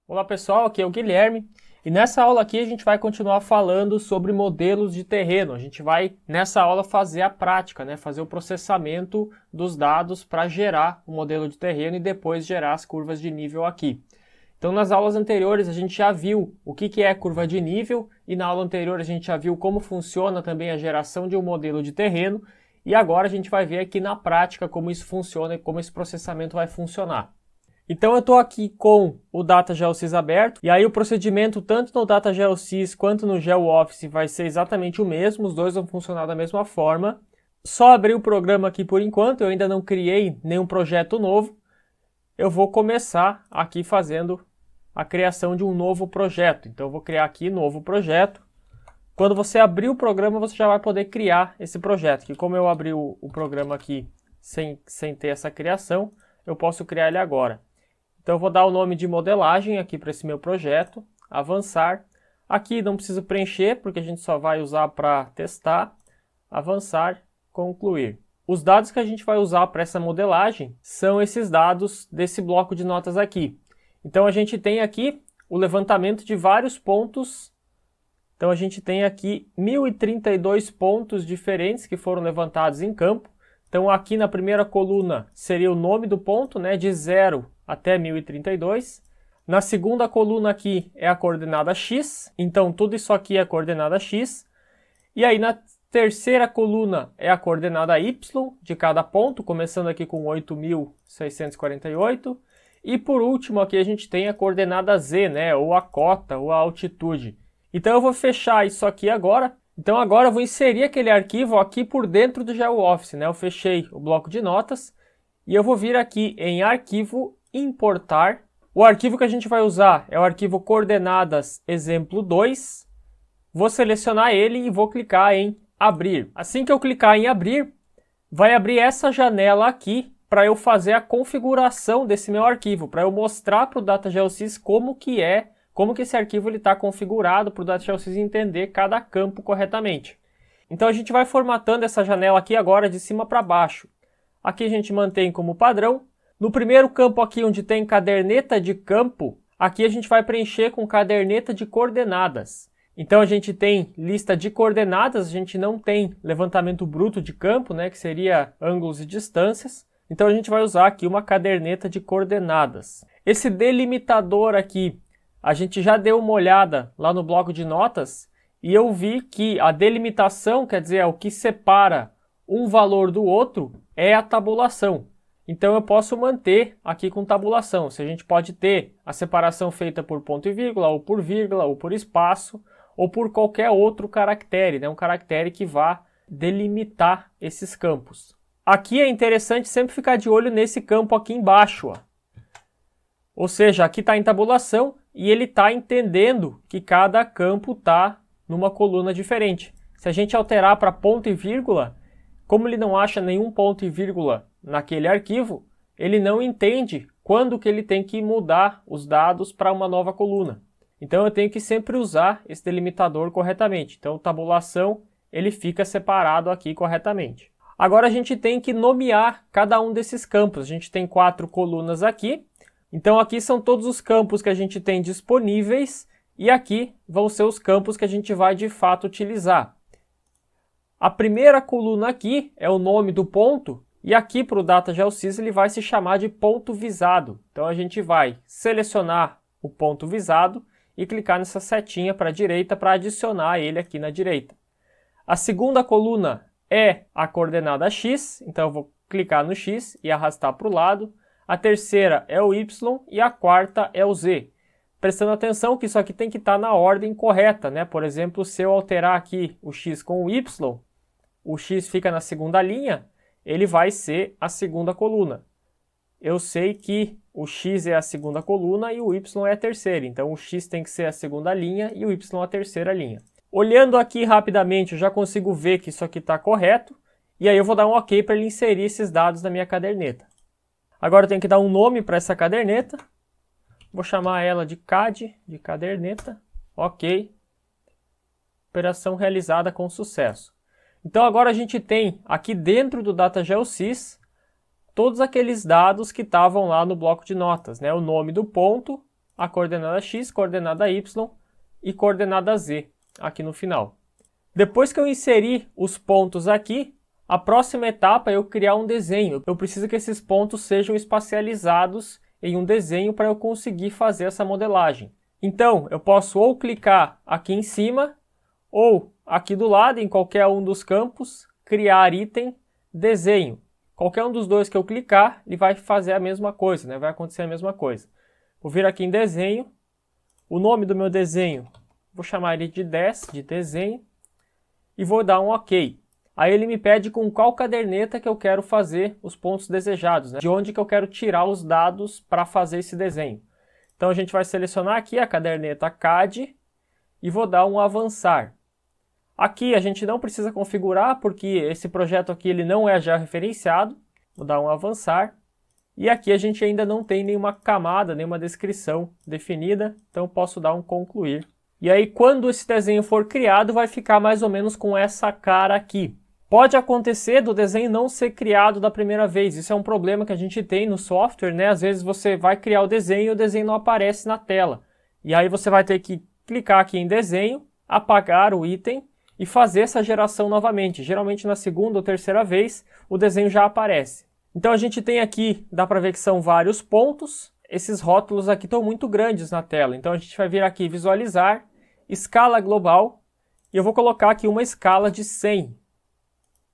Olá pessoal, aqui é o Guilherme e nessa aula aqui a gente vai continuar falando sobre modelos de terreno. A gente vai nessa aula fazer a prática, fazer o processamento dos dados para gerar o modelo de terreno e depois gerar as curvas de nível aqui. Então nas aulas anteriores a gente já viu o que é curva de nível e na aula anterior a gente já viu como funciona também a geração de um modelo de terreno e agora a gente vai ver aqui na prática como isso funciona e como esse processamento vai funcionar. Então eu estou aqui com o Data GeoSys aberto, e aí o procedimento tanto no Data GeoSys quanto no GeoOffice vai ser exatamente o mesmo, os dois vão funcionar da mesma forma. Só abrir o programa aqui por enquanto, eu ainda não criei nenhum projeto novo. Eu vou começar aqui fazendo a criação de um novo projeto. Então eu vou criar aqui novo projeto. Quando você abrir o programa, você já vai poder criar esse projeto, que como eu abri o programa aqui sem ter essa criação, eu posso criar ele agora. Então eu vou dar o nome de modelagem aqui para esse meu projeto, avançar. Aqui não preciso preencher, porque a gente só vai usar para testar, avançar, concluir. Os dados que a gente vai usar para essa modelagem são esses dados desse bloco de notas aqui. Então a gente tem aqui o levantamento de vários pontos. Então a gente tem aqui 1032 pontos diferentes que foram levantados em campo. Então aqui na primeira coluna seria o nome do ponto, de 0 até 1032. Na segunda coluna aqui é a coordenada x, então tudo isso aqui é a coordenada x. E aí na terceira coluna é a coordenada y de cada ponto, começando aqui com 8.648. E por último aqui a gente tem a coordenada z, ou a cota, ou a altitude. Então eu vou fechar isso aqui agora. Então agora eu vou inserir aquele arquivo aqui por dentro do GeoOffice, Eu fechei o bloco de notas e eu vou vir aqui em arquivo, importar. O arquivo que a gente vai usar é o arquivo coordenadas exemplo 2. Vou selecionar ele e vou clicar em abrir. Assim que eu clicar em abrir, vai abrir essa janela aqui para eu fazer a configuração desse meu arquivo, para eu mostrar para o Data GeoSys como que esse arquivo está configurado para o Data GeoSys entender cada campo corretamente. Então a gente vai formatando essa janela aqui agora de cima para baixo. Aqui a gente mantém como padrão. No primeiro campo aqui onde tem caderneta de campo, aqui a gente vai preencher com caderneta de coordenadas. Então a gente tem lista de coordenadas, a gente não tem levantamento bruto de campo, que seria ângulos e distâncias. Então a gente vai usar aqui uma caderneta de coordenadas. Esse delimitador aqui, a gente já deu uma olhada lá no bloco de notas e eu vi que a delimitação, quer dizer, o que separa um valor do outro, é a tabulação. Então eu posso manter aqui com tabulação. Se a gente pode ter a separação feita por ponto e vírgula, ou por espaço, ou por qualquer outro caractere, um caractere que vá delimitar esses campos. Aqui é interessante sempre ficar de olho nesse campo aqui embaixo. Ou seja, aqui está em tabulação e ele está entendendo que cada campo está numa coluna diferente. Se a gente alterar para ponto e vírgula, como ele não acha nenhum ponto e vírgula naquele arquivo, ele não entende quando que ele tem que mudar os dados para uma nova coluna. Então eu tenho que sempre usar esse delimitador corretamente. Então tabulação, ele fica separado aqui corretamente. Agora a gente tem que nomear cada um desses campos. A gente tem 4 colunas aqui. Então aqui são todos os campos que a gente tem disponíveis e aqui vão ser os campos que a gente vai de fato utilizar. A primeira coluna aqui é o nome do ponto e aqui para o Data GeoSys ele vai se chamar de ponto visado. Então a gente vai selecionar o ponto visado e clicar nessa setinha para a direita para adicionar ele aqui na direita. A segunda coluna é a coordenada x, então eu vou clicar no x e arrastar para o lado. A terceira é o y e a quarta é o z. Prestando atenção que isso aqui tem que estar na ordem correta, Por exemplo, se eu alterar aqui o x com o y, o x fica na segunda linha, ele vai ser a segunda coluna. Eu sei que o x é a segunda coluna e o y é a terceira, então o x tem que ser a segunda linha e o y a terceira linha. Olhando aqui rapidamente, eu já consigo ver que isso aqui está correto, e aí eu vou dar um OK para ele inserir esses dados na minha caderneta. Agora eu tenho que dar um nome para essa caderneta. Vou chamar ela de CAD, de caderneta. OK. Operação realizada com sucesso. Então agora a gente tem aqui dentro do Data GeoSys todos aqueles dados que estavam lá no bloco de notas, O nome do ponto a coordenada x, coordenada y e coordenada z aqui no final. Depois que eu inserir os pontos aqui, a próxima etapa é eu criar um desenho. Eu preciso que esses pontos sejam espacializados em um desenho para eu conseguir fazer essa modelagem. Então, eu posso ou clicar aqui em cima, ou aqui do lado, em qualquer um dos campos, criar item, desenho. Qualquer um dos dois que eu clicar, ele vai fazer a mesma coisa, né? Vai acontecer a mesma coisa. Vou vir aqui em desenho, o nome do meu desenho, vou chamar ele de 10, de desenho, e vou dar um OK. Aí ele me pede com qual caderneta que eu quero fazer os pontos desejados, né? De onde que eu quero tirar os dados para fazer esse desenho. Então a gente vai selecionar aqui a caderneta CAD e vou dar um avançar. Aqui a gente não precisa configurar porque esse projeto aqui ele não é georreferenciado. Vou dar um avançar. E aqui a gente ainda não tem nenhuma camada, nenhuma descrição definida, então posso dar um concluir. E aí quando esse desenho for criado vai ficar mais ou menos com essa cara aqui. Pode acontecer do desenho não ser criado da primeira vez, isso é um problema que a gente tem no software, né? Às vezes você vai criar o desenho e o desenho não aparece na tela. E aí você vai ter que clicar aqui em desenho, apagar o item e fazer essa geração novamente. Geralmente na segunda ou terceira vez o desenho já aparece. Então a gente tem aqui, dá para ver que são vários pontos. Esses rótulos aqui estão muito grandes na tela, então a gente vai vir aqui visualizar, escala global, e eu vou colocar aqui uma escala de 100.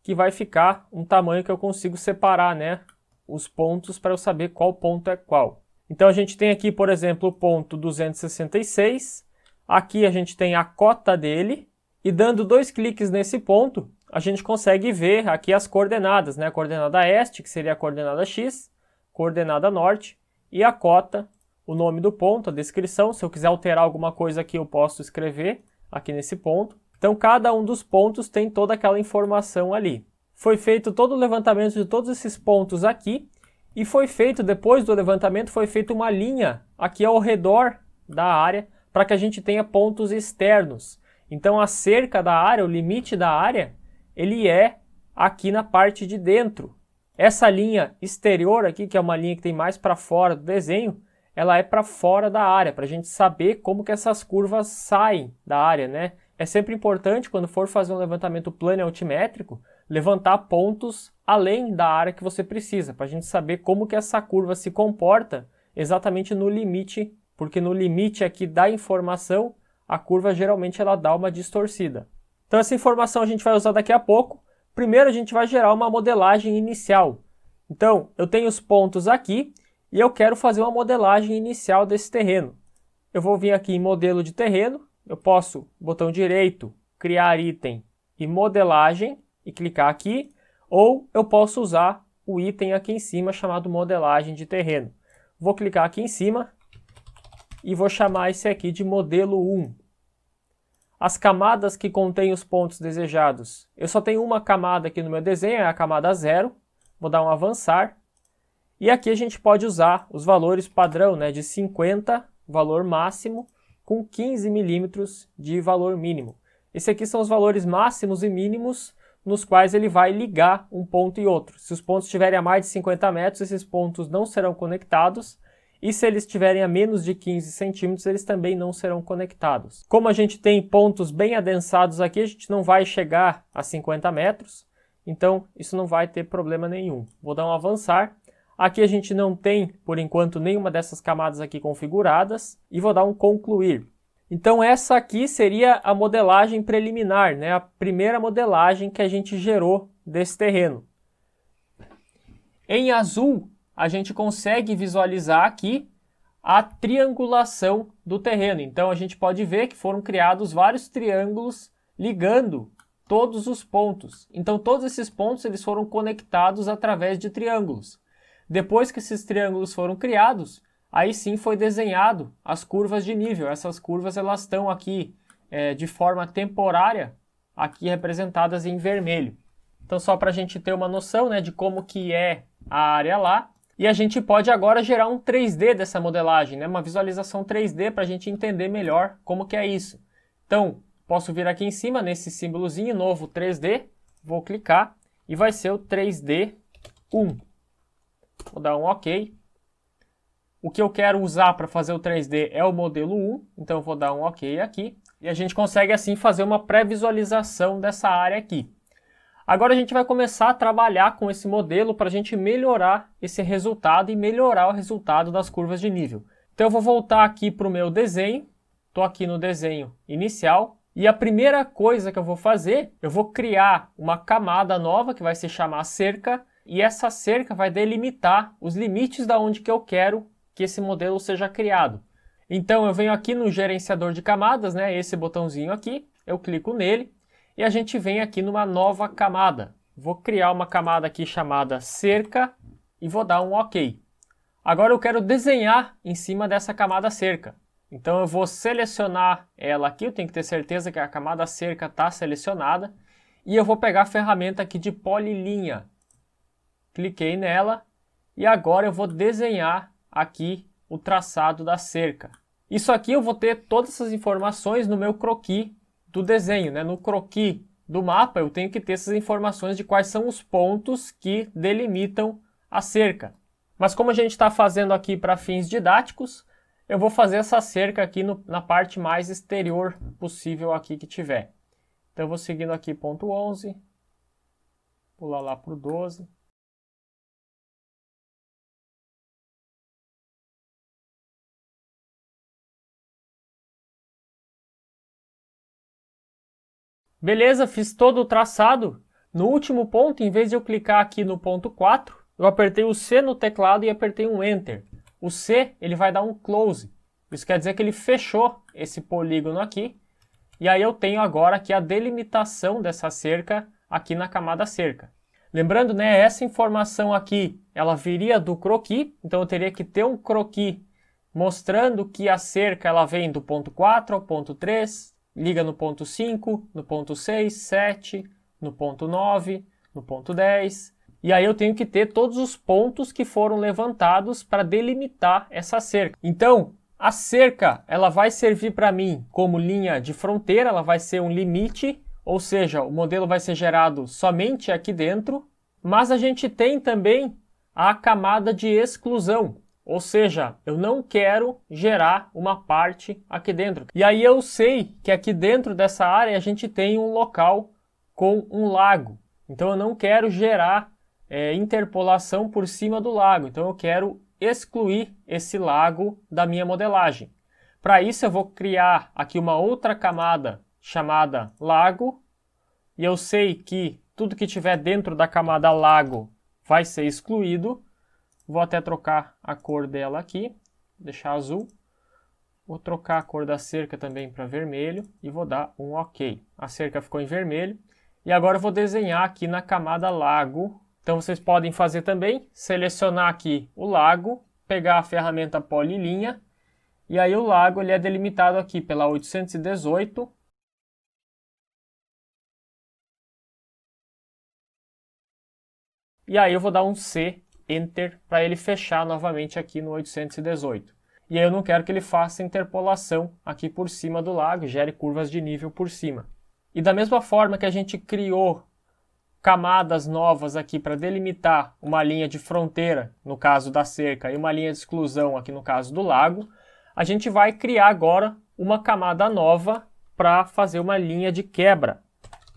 Que vai ficar um tamanho que eu consigo separar, né, os pontos para eu saber qual ponto é qual. Então a gente tem aqui, por exemplo, o ponto 266, aqui a gente tem a cota dele, e dando 2 cliques nesse ponto, a gente consegue ver aqui as coordenadas, né, a coordenada este, que seria a coordenada x, coordenada norte, e a cota, o nome do ponto, a descrição. Se eu quiser alterar alguma coisa aqui, eu posso escrever aqui nesse ponto. Então, cada um dos pontos tem toda aquela informação ali. Foi feito todo o levantamento de todos esses pontos aqui, e foi feito, depois do levantamento, foi feita uma linha aqui ao redor da área, para que a gente tenha pontos externos. Então, a cerca da área, o limite da área, ele é aqui na parte de dentro. Essa linha exterior aqui, que é uma linha que tem mais para fora do desenho, ela é para fora da área, para a gente saber como que essas curvas saem da área, né? É sempre importante, quando for fazer um levantamento plano e altimétrico, levantar pontos além da área que você precisa, para a gente saber como que essa curva se comporta exatamente no limite, porque no limite aqui da informação, a curva geralmente ela dá uma distorcida. Então essa informação a gente vai usar daqui a pouco. Primeiro a gente vai gerar uma modelagem inicial. Então eu tenho os pontos aqui e eu quero fazer uma modelagem inicial desse terreno. Eu vou vir aqui em modelo de terreno. Eu posso, botão direito, criar item e modelagem e clicar aqui, ou eu posso usar o item aqui em cima chamado modelagem de terreno. Vou clicar aqui em cima e vou chamar esse aqui de modelo 1. As camadas que contêm os pontos desejados, eu só tenho uma camada aqui no meu desenho, é a camada 0, vou dar um avançar, e aqui a gente pode usar os valores padrão, né, de 50, valor máximo, com 15 milímetros de valor mínimo. Esses aqui são os valores máximos e mínimos nos quais ele vai ligar um ponto e outro. Se os pontos estiverem a mais de 50 metros, esses pontos não serão conectados, e se eles estiverem a menos de 15 centímetros, eles também não serão conectados. Como a gente tem pontos bem adensados aqui, a gente não vai chegar a 50 metros, então isso não vai ter problema nenhum. Vou dar um avançar. Aqui a gente não tem, por enquanto, nenhuma dessas camadas aqui configuradas, e vou dar um concluir. Então essa aqui seria a modelagem preliminar, né? A primeira modelagem que a gente gerou desse terreno. Em azul, a gente consegue visualizar aqui a triangulação do terreno. Então a gente pode ver que foram criados vários triângulos ligando todos os pontos. Então todos esses pontos eles foram conectados através de triângulos. Depois que esses triângulos foram criados, aí sim foi desenhado as curvas de nível. Essas curvas elas estão aqui de forma temporária, aqui representadas em vermelho. Então só para a gente ter uma noção, né, de como que é a área lá. E a gente pode agora gerar um 3D dessa modelagem, né, uma visualização 3D para a gente entender melhor como que é isso. Então posso vir aqui em cima nesse símbolozinho novo 3D, vou clicar e vai ser o 3D 1. Vou dar um OK. O que eu quero usar para fazer o 3D é o modelo 1, então eu vou dar um OK aqui. E a gente consegue assim fazer uma pré-visualização dessa área aqui. Agora a gente vai começar a trabalhar com esse modelo para a gente melhorar esse resultado e melhorar o resultado das curvas de nível. Então eu vou voltar aqui para o meu desenho, estou aqui no desenho inicial, e a primeira coisa que eu vou fazer, eu vou criar uma camada nova que vai se chamar cerca, e essa cerca vai delimitar os limites da onde que eu quero que esse modelo seja criado. Então eu venho aqui no gerenciador de camadas, né, esse botãozinho aqui, eu clico nele, e a gente vem aqui numa nova camada. Vou criar uma camada aqui chamada cerca e vou dar um OK. Agora eu quero desenhar em cima dessa camada cerca. Então eu vou selecionar ela aqui, eu tenho que ter certeza que a camada cerca está selecionada. E eu vou pegar a ferramenta aqui de polilinha. Cliquei nela e agora eu vou desenhar aqui o traçado da cerca. Isso aqui eu vou ter todas essas informações no meu croquis do desenho, né? No croquis do mapa eu tenho que ter essas informações de quais são os pontos que delimitam a cerca. Mas como a gente está fazendo aqui para fins didáticos, eu vou fazer essa cerca aqui na parte mais exterior possível aqui que tiver. Então eu vou seguindo aqui ponto 11, pular lá para o 12. Beleza, fiz todo o traçado. No último ponto, em vez de eu clicar aqui no ponto 4, eu apertei o C no teclado e apertei um Enter. O C ele vai dar um close. Isso quer dizer que ele fechou esse polígono aqui. E aí eu tenho agora aqui a delimitação dessa cerca aqui na camada cerca. Lembrando, né, essa informação aqui, ela viria do croquis. Então eu teria que ter um croquis mostrando que a cerca ela vem do ponto 4 ao ponto 3, liga no ponto 5, no ponto 6, 7, no ponto 9, no ponto 10. E aí eu tenho que ter todos os pontos que foram levantados para delimitar essa cerca. Então, a cerca ela vai servir para mim como linha de fronteira, ela vai ser um limite, ou seja, o modelo vai ser gerado somente aqui dentro, mas a gente tem também a camada de exclusão. Ou seja, eu não quero gerar uma parte aqui dentro. E aí eu sei que aqui dentro dessa área a gente tem um local com um lago. Então eu não quero gerar interpolação por cima do lago. Então eu quero excluir esse lago da minha modelagem. Para isso eu vou criar aqui uma outra camada chamada lago. E eu sei que tudo que tiver dentro da camada lago vai ser excluído. Vou até trocar a cor dela aqui, deixar azul. Vou trocar a cor da cerca também para vermelho e vou dar um OK. A cerca ficou em vermelho. E agora eu vou desenhar aqui na camada lago. Então vocês podem fazer também, selecionar aqui o lago, pegar a ferramenta polilinha. E aí o lago ele é delimitado aqui pela 818. E aí eu vou dar um C, Enter, para ele fechar novamente aqui no 818. E aí eu não quero que ele faça interpolação aqui por cima do lago, gere curvas de nível por cima. E da mesma forma que a gente criou camadas novas aqui para delimitar uma linha de fronteira, no caso da cerca, e uma linha de exclusão aqui no caso do lago, a gente vai criar agora uma camada nova para fazer uma linha de quebra.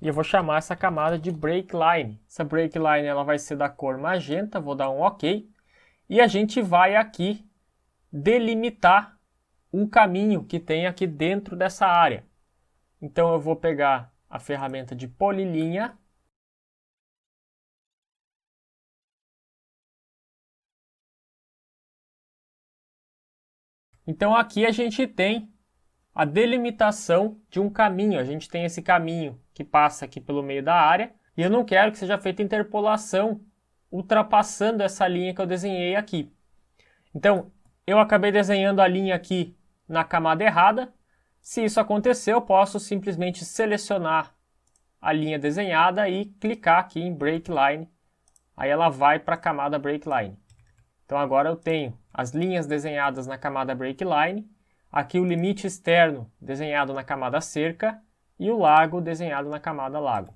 E eu vou chamar essa camada de break line. Essa break line ela vai ser da cor magenta, vou dar um OK. E a gente vai aqui delimitar um caminho que tem aqui dentro dessa área. Então eu vou pegar a ferramenta de polilinha. Então aqui a gente tem a delimitação de um caminho. A gente tem esse caminho que passa aqui pelo meio da área e eu não quero que seja feita interpolação ultrapassando essa linha que eu desenhei aqui. Então, eu acabei desenhando a linha aqui na camada errada. Se isso acontecer, eu posso simplesmente selecionar a linha desenhada e clicar aqui em Break Line. Aí ela vai para a camada Break Line. Então agora eu tenho as linhas desenhadas na camada Break Line, aqui o limite externo desenhado na camada cerca e o lago desenhado na camada lago.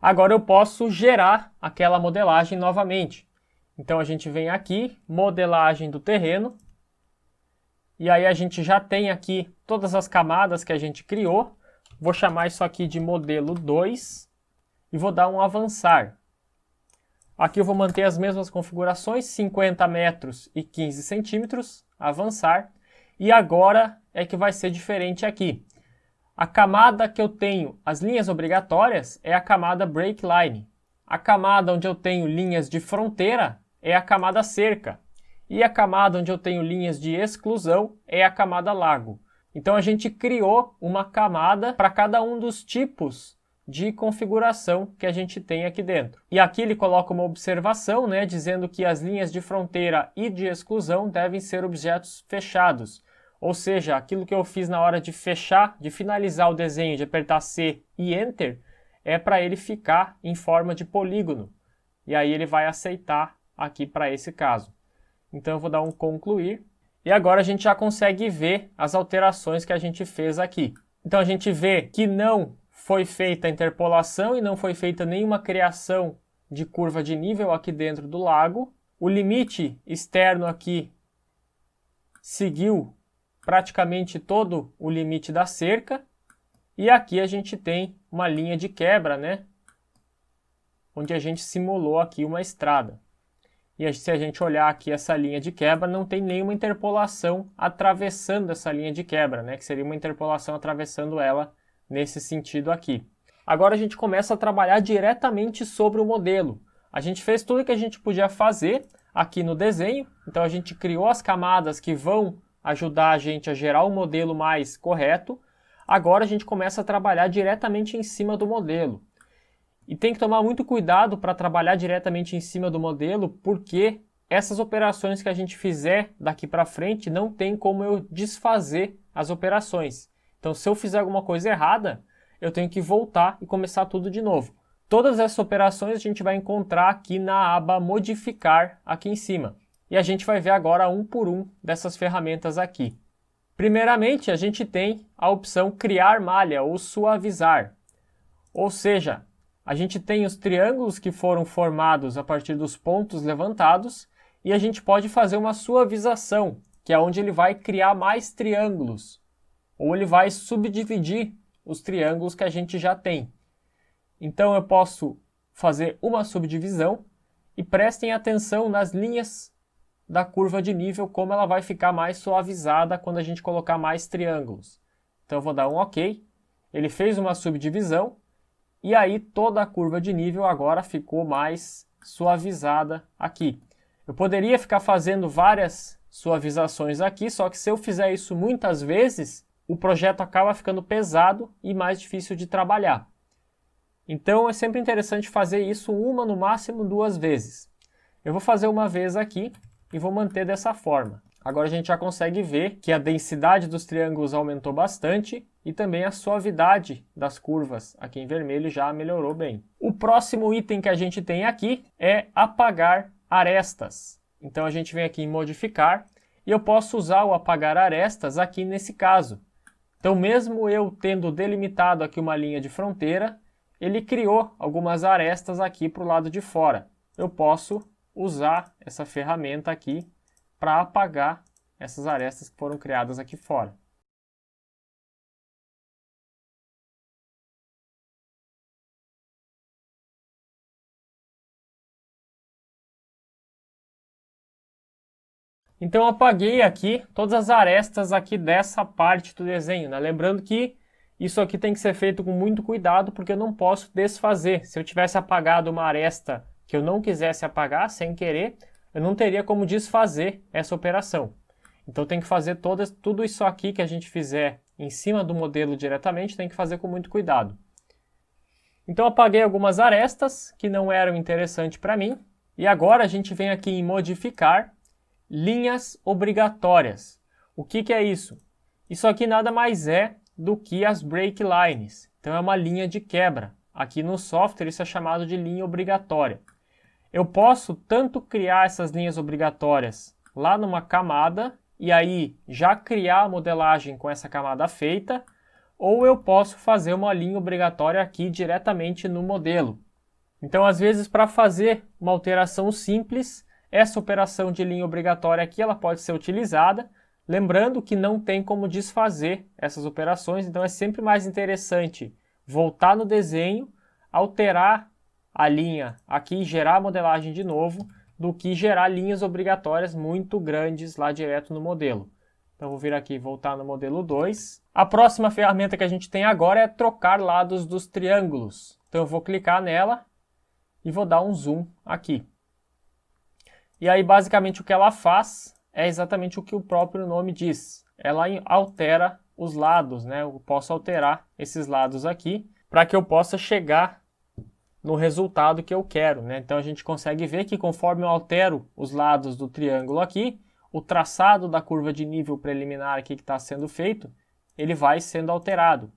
Agora eu posso gerar aquela modelagem novamente. Então a gente vem aqui, modelagem do terreno, e aí a gente já tem aqui todas as camadas que a gente criou. Vou chamar isso aqui de modelo 2 e vou dar um avançar. Aqui eu vou manter as mesmas configurações, 50 metros e 15 centímetros, avançar. E agora é que vai ser diferente aqui. A camada que eu tenho, as linhas obrigatórias, é a camada break line. A camada onde eu tenho linhas de fronteira é a camada cerca. E a camada onde eu tenho linhas de exclusão é a camada lago. Então a gente criou uma camada para cada um dos tipos de configuração que a gente tem aqui dentro. E aqui ele coloca uma observação, né, dizendo que as linhas de fronteira e de exclusão devem ser objetos fechados. Ou seja, aquilo que eu fiz na hora de fechar, de finalizar o desenho, de apertar C e Enter, é para ele ficar em forma de polígono. E aí ele vai aceitar aqui para esse caso. Então eu vou dar um concluir. E agora a gente já consegue ver as alterações que a gente fez aqui. Então a gente vê que não foi feita a interpolação e não foi feita nenhuma criação de curva de nível aqui dentro do lago. O limite externo aqui seguiu praticamente todo o limite da cerca. E aqui a gente tem uma linha de quebra, né? Onde a gente simulou aqui uma estrada. E se a gente olhar aqui essa linha de quebra, não tem nenhuma interpolação atravessando essa linha de quebra, né? Que seria uma interpolação atravessando ela nesse sentido aqui. Agora a gente começa a trabalhar diretamente sobre o modelo. A gente fez tudo que a gente podia fazer aqui no desenho. Então a gente criou as camadas que vão ajudar a gente a gerar o modelo mais correto. Agora a gente começa a trabalhar diretamente em cima do modelo. E tem que tomar muito cuidado para trabalhar diretamente em cima do modelo, porque essas operações que a gente fizer daqui para frente não tem como eu desfazer as operações. Então, se eu fizer alguma coisa errada, eu tenho que voltar e começar tudo de novo. Todas essas operações a gente vai encontrar aqui na aba Modificar, aqui em cima. E a gente vai ver agora um por um dessas ferramentas aqui. Primeiramente, a gente tem a opção Criar Malha ou Suavizar. Ou seja, a gente tem os triângulos que foram formados a partir dos pontos levantados e a gente pode fazer uma suavização, que é onde ele vai criar mais triângulos, ou ele vai subdividir os triângulos que a gente já tem. Então eu posso fazer uma subdivisão e prestem atenção nas linhas da curva de nível, como ela vai ficar mais suavizada quando a gente colocar mais triângulos. Então eu vou dar um OK, ele fez uma subdivisão, e aí toda a curva de nível agora ficou mais suavizada aqui. Eu poderia ficar fazendo várias suavizações aqui, só que se eu fizer isso muitas vezes, o projeto acaba ficando pesado e mais difícil de trabalhar. Então é sempre interessante fazer isso uma, no máximo 2 vezes. Eu vou fazer uma vez aqui e vou manter dessa forma. Agora a gente já consegue ver que a densidade dos triângulos aumentou bastante e também a suavidade das curvas aqui em vermelho já melhorou bem. O próximo item que a gente tem aqui é apagar arestas. Então a gente vem aqui em modificar e eu posso usar o apagar arestas aqui nesse caso. Então mesmo eu tendo delimitado aqui uma linha de fronteira, ele criou algumas arestas aqui para o lado de fora. Eu posso usar essa ferramenta aqui para apagar essas arestas que foram criadas aqui fora. Então eu apaguei aqui todas as arestas aqui dessa parte do desenho, né? Lembrando que isso aqui tem que ser feito com muito cuidado, porque eu não posso desfazer. Se eu tivesse apagado uma aresta que eu não quisesse apagar sem querer, eu não teria como desfazer essa operação. Então tem que fazer tudo isso aqui que a gente fizer em cima do modelo diretamente, tem que fazer com muito cuidado. Então apaguei algumas arestas que não eram interessantes para mim. E agora a gente vem aqui em modificar linhas obrigatórias. O que é isso? Isso aqui nada mais é do que as break lines. Então é uma linha de quebra. Aqui no software isso é chamado de linha obrigatória. Eu posso tanto criar essas linhas obrigatórias lá numa camada e aí já criar a modelagem com essa camada feita, ou eu posso fazer uma linha obrigatória aqui diretamente no modelo. Então, às vezes, para fazer uma alteração simples, essa operação de linha obrigatória aqui ela pode ser utilizada, lembrando que não tem como desfazer essas operações, então é sempre mais interessante voltar no desenho, alterar a linha aqui e gerar a modelagem de novo, do que gerar linhas obrigatórias muito grandes lá direto no modelo. Então vou vir aqui e voltar no modelo 2. A próxima ferramenta que a gente tem agora é trocar lados dos triângulos. Então eu vou clicar nela e vou dar um zoom aqui. E aí basicamente o que ela faz é exatamente o que o próprio nome diz. Ela altera os lados, né? Eu posso alterar esses lados aqui para que eu possa chegar no resultado que eu quero, né? Então a gente consegue ver que conforme eu altero os lados do triângulo aqui, o traçado da curva de nível preliminar aqui que está sendo feito, ele vai sendo alterado.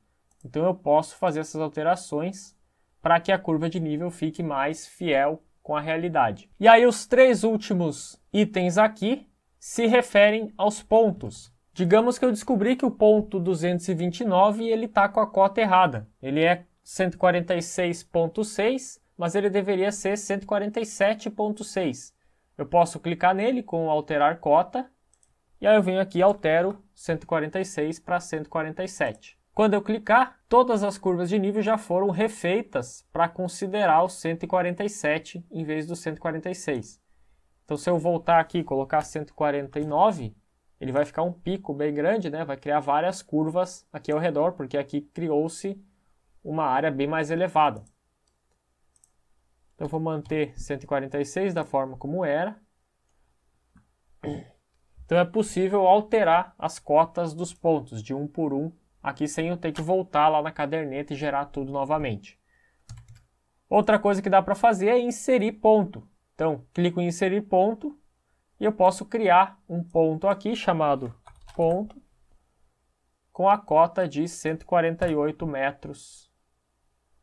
Então eu posso fazer essas alterações para que a curva de nível fique mais fiel com a realidade. E aí os três últimos itens aqui se referem aos pontos. Digamos que eu descobri que o ponto 229 ele está com a cota errada. Ele é 146.6, mas ele deveria ser 147.6. Eu posso clicar nele com alterar cota, e aí eu venho aqui e altero 146 para 147. Quando eu clicar, todas as curvas de nível já foram refeitas para considerar o 147 em vez do 146. Então se eu voltar aqui e colocar 149, ele vai ficar um pico bem grande, né? Vai criar várias curvas aqui ao redor, porque aqui criou-se uma área bem mais elevada. Então eu vou manter 146 da forma como era. Então é possível alterar as cotas dos pontos de um por um, aqui sem eu ter que voltar lá na caderneta e gerar tudo novamente. Outra coisa que dá para fazer é inserir ponto. Então clico em inserir ponto e eu posso criar um ponto aqui chamado ponto com a cota de 148 metros.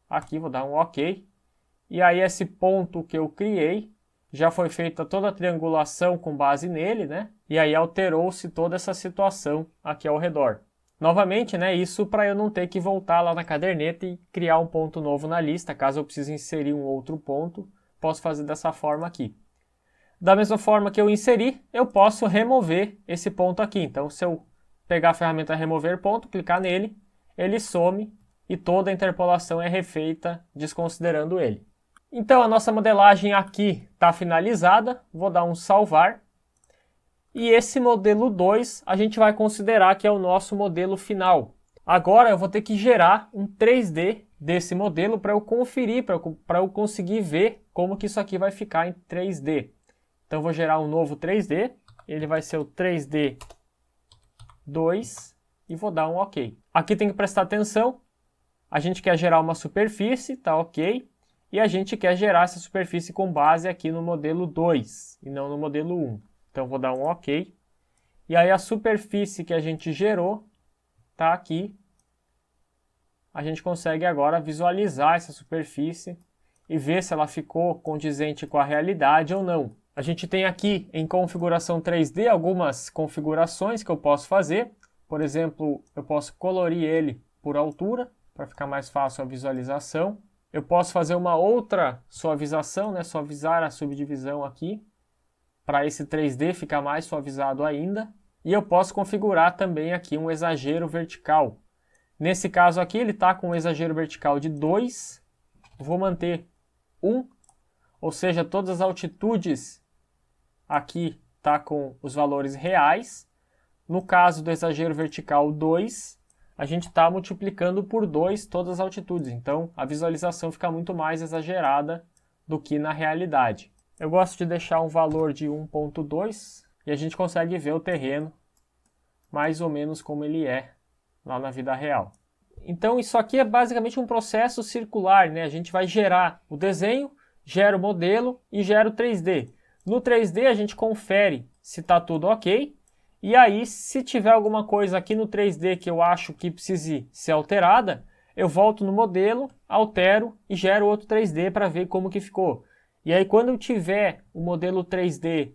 Aqui vou dar um OK. E aí esse ponto que eu criei, já foi feita toda a triangulação com base nele, né? E aí alterou-se toda essa situação aqui ao redor. Novamente, né, isso para eu não ter que voltar lá na caderneta e criar um ponto novo na lista. Caso eu precise inserir um outro ponto, posso fazer dessa forma aqui. Da mesma forma que eu inseri, eu posso remover esse ponto aqui. Então, se eu pegar a ferramenta remover ponto, clicar nele, ele some e toda a interpolação é refeita desconsiderando ele. Então, a nossa modelagem aqui está finalizada. Vou dar um salvar. E esse modelo 2 a gente vai considerar que é o nosso modelo final. Agora eu vou ter que gerar um 3D desse modelo para eu conferir, para eu conseguir ver como que isso aqui vai ficar em 3D. Então eu vou gerar um novo 3D, ele vai ser o 3D 2 e vou dar um OK. Aqui tem que prestar atenção, a gente quer gerar uma superfície, tá OK, e a gente quer gerar essa superfície com base aqui no modelo 2 e não no modelo 1. Então vou dar um OK. E aí a superfície que a gente gerou está aqui. A gente consegue agora visualizar essa superfície e ver se ela ficou condizente com a realidade ou não. A gente tem aqui em configuração 3D algumas configurações que eu posso fazer. Por exemplo, eu posso colorir ele por altura para ficar mais fácil a visualização. Eu posso fazer uma outra suavização, né? Suavizar a subdivisão aqui, para esse 3D ficar mais suavizado ainda. E eu posso configurar também aqui um exagero vertical. Nesse caso aqui ele está com um exagero vertical de 2. Vou manter 1, ou seja, todas as altitudes aqui está com os valores reais. No caso do exagero vertical 2, a gente está multiplicando por 2 todas as altitudes. Então a visualização fica muito mais exagerada do que na realidade. Eu gosto de deixar um valor de 1.2 e a gente consegue ver o terreno mais ou menos como ele é lá na vida real. Então isso aqui é basicamente um processo circular, né? A gente vai gerar o desenho, gera o modelo e gera o 3D. No 3D a gente confere se está tudo ok, e aí se tiver alguma coisa aqui no 3D que eu acho que precise ser alterada, eu volto no modelo, altero e gero outro 3D para ver como que ficou. E aí quando eu tiver o modelo 3D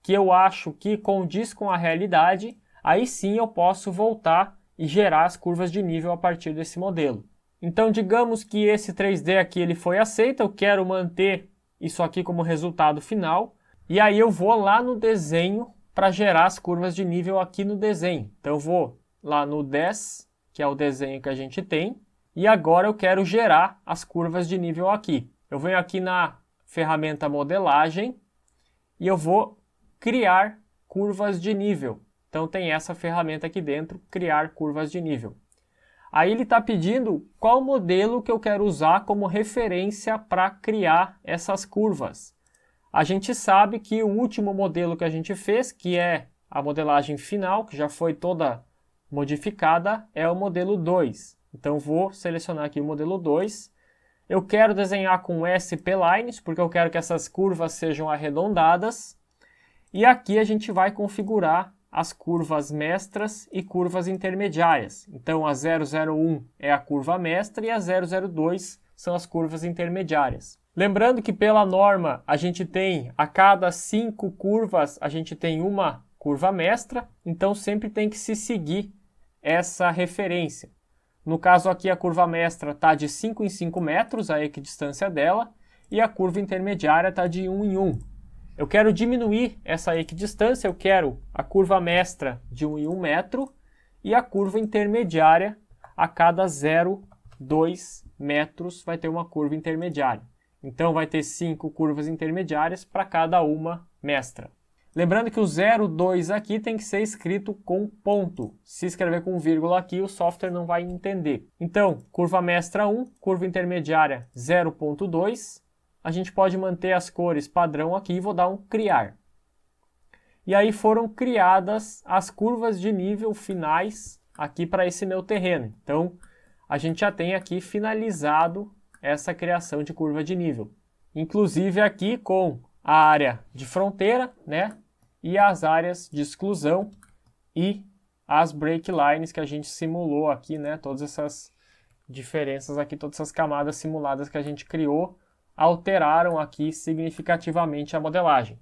que eu acho que condiz com a realidade, aí sim eu posso voltar e gerar as curvas de nível a partir desse modelo. Então digamos que esse 3D aqui ele foi aceito, eu quero manter isso aqui como resultado final. E aí eu vou lá no desenho para gerar as curvas de nível aqui no desenho. Então eu vou lá no 10, que é o desenho que a gente tem, e agora eu quero gerar as curvas de nível aqui. Eu venho aqui na ferramenta modelagem e eu vou criar curvas de nível. Então tem essa ferramenta aqui dentro, criar curvas de nível. Aí ele está pedindo qual modelo que eu quero usar como referência para criar essas curvas. A gente sabe que o último modelo que a gente fez, que é a modelagem final, que já foi toda modificada, é o modelo 2. Então vou selecionar aqui o modelo 2. Eu quero desenhar com SP-Lines, porque eu quero que essas curvas sejam arredondadas. E aqui a gente vai configurar as curvas mestras e curvas intermediárias. Então a 001 é a curva mestra e a 002 são as curvas intermediárias. Lembrando que pela norma a gente tem a cada 5 curvas a gente tem uma curva mestra, então sempre tem que se seguir essa referência. No caso aqui a curva mestra está de 5 em 5 metros, a equidistância dela, e a curva intermediária está de 1 em 1. Eu quero diminuir essa equidistância, eu quero a curva mestra de 1 em 1 metro e a curva intermediária a cada 0,2 metros vai ter uma curva intermediária. Então vai ter 5 curvas intermediárias para cada uma mestra. Lembrando que o 0,2 aqui tem que ser escrito com ponto. Se escrever com vírgula aqui, o software não vai entender. Então, curva mestra 1, curva intermediária 0,2. A gente pode manter as cores padrão aqui e vou dar um criar. E aí foram criadas as curvas de nível finais aqui para esse meu terreno. Então, a gente já tem aqui finalizado essa criação de curva de nível. Inclusive aqui com a área de fronteira, né? E as áreas de exclusão e as break lines que a gente simulou aqui, né? Todas essas diferenças aqui, todas essas camadas simuladas que a gente criou, alteraram aqui significativamente a modelagem.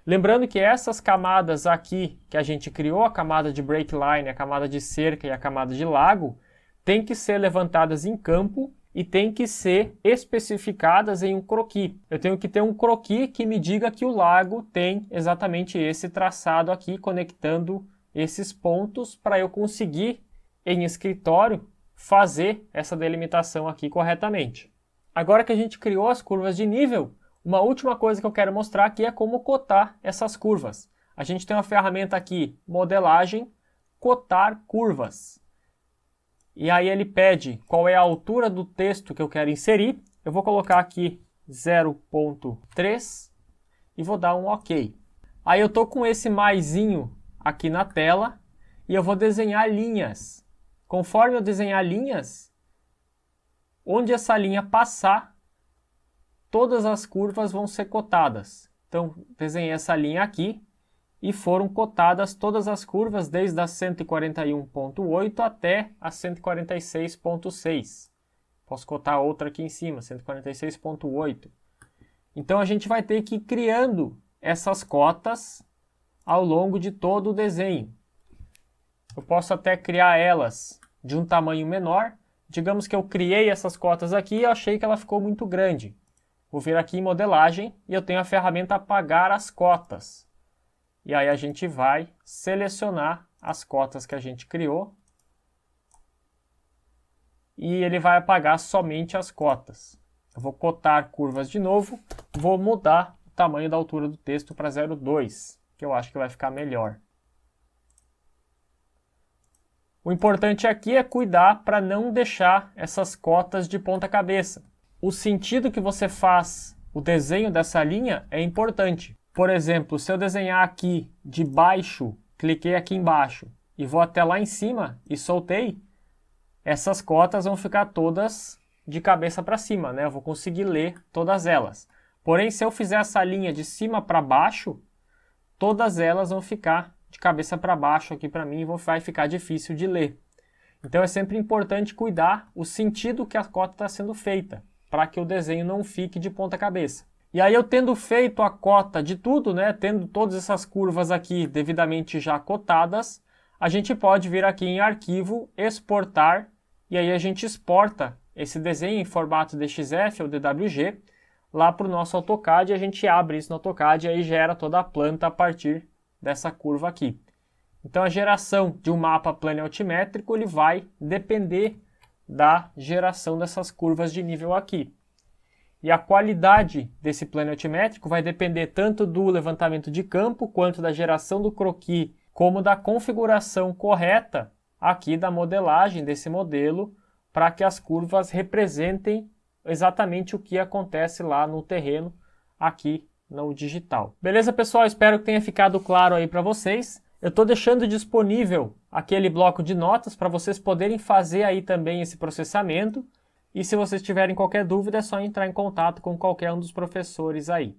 Lembrando que essas camadas aqui que a gente criou, a camada de break line, a camada de cerca e a camada de lago, tem que ser levantadas em campo e tem que ser especificadas em um croquis. Eu tenho que ter um croquis que me diga que o lago tem exatamente esse traçado aqui, conectando esses pontos para eu conseguir, em escritório, fazer essa delimitação aqui corretamente. Agora que a gente criou as curvas de nível, uma última coisa que eu quero mostrar aqui é como cotar essas curvas. A gente tem uma ferramenta aqui, modelagem, cotar curvas. E aí ele pede qual é a altura do texto que eu quero inserir. Eu vou colocar aqui 0,3 e vou dar um OK. Aí eu estou com esse maisinho aqui na tela e eu vou desenhar linhas. Conforme eu desenhar linhas, onde essa linha passar, todas as curvas vão ser cotadas. Então, desenhei essa linha aqui e foram cotadas todas as curvas desde a 141.8 até a 146.6. Posso cotar outra aqui em cima, 146.8. Então, a gente vai ter que ir criando essas cotas ao longo de todo o desenho. Eu posso até criar elas de um tamanho menor. Digamos que eu criei essas cotas aqui e eu achei que ela ficou muito grande. Vou vir aqui em modelagem e eu tenho a ferramenta apagar as cotas. E aí a gente vai selecionar as cotas que a gente criou. E ele vai apagar somente as cotas. Eu vou cotar curvas de novo. Vou mudar o tamanho da altura do texto para 0,2, que eu acho que vai ficar melhor. O importante aqui é cuidar para não deixar essas cotas de ponta cabeça. O sentido que você faz o desenho dessa linha é importante. Por exemplo, se eu desenhar aqui de baixo, cliquei aqui embaixo e vou até lá em cima e soltei, essas cotas vão ficar todas de cabeça para cima, né? Eu vou conseguir ler todas elas. Porém, se eu fizer essa linha de cima para baixo, todas elas vão ficar de cabeça para baixo aqui para mim e vai ficar difícil de ler. Então é sempre importante cuidar o sentido que a cota está sendo feita, para que o desenho não fique de ponta cabeça. E aí eu tendo feito a cota de tudo, né, tendo todas essas curvas aqui devidamente já cotadas, a gente pode vir aqui em arquivo, exportar, e aí a gente exporta esse desenho em formato DXF ou DWG, lá para o nosso AutoCAD, e a gente abre isso no AutoCAD e aí gera toda a planta a partir dessa curva aqui. Então a geração de um mapa plano altimétrico ele vai depender da geração dessas curvas de nível aqui. E a qualidade desse plano altimétrico vai depender tanto do levantamento de campo, quanto da geração do croquis, como da configuração correta aqui da modelagem desse modelo, para que as curvas representem exatamente o que acontece lá no terreno, aqui no digital. Beleza, pessoal? Espero que tenha ficado claro aí para vocês. Eu estou deixando disponível aquele bloco de notas para vocês poderem fazer aí também esse processamento. E se vocês tiverem qualquer dúvida, é só entrar em contato com qualquer um dos professores aí.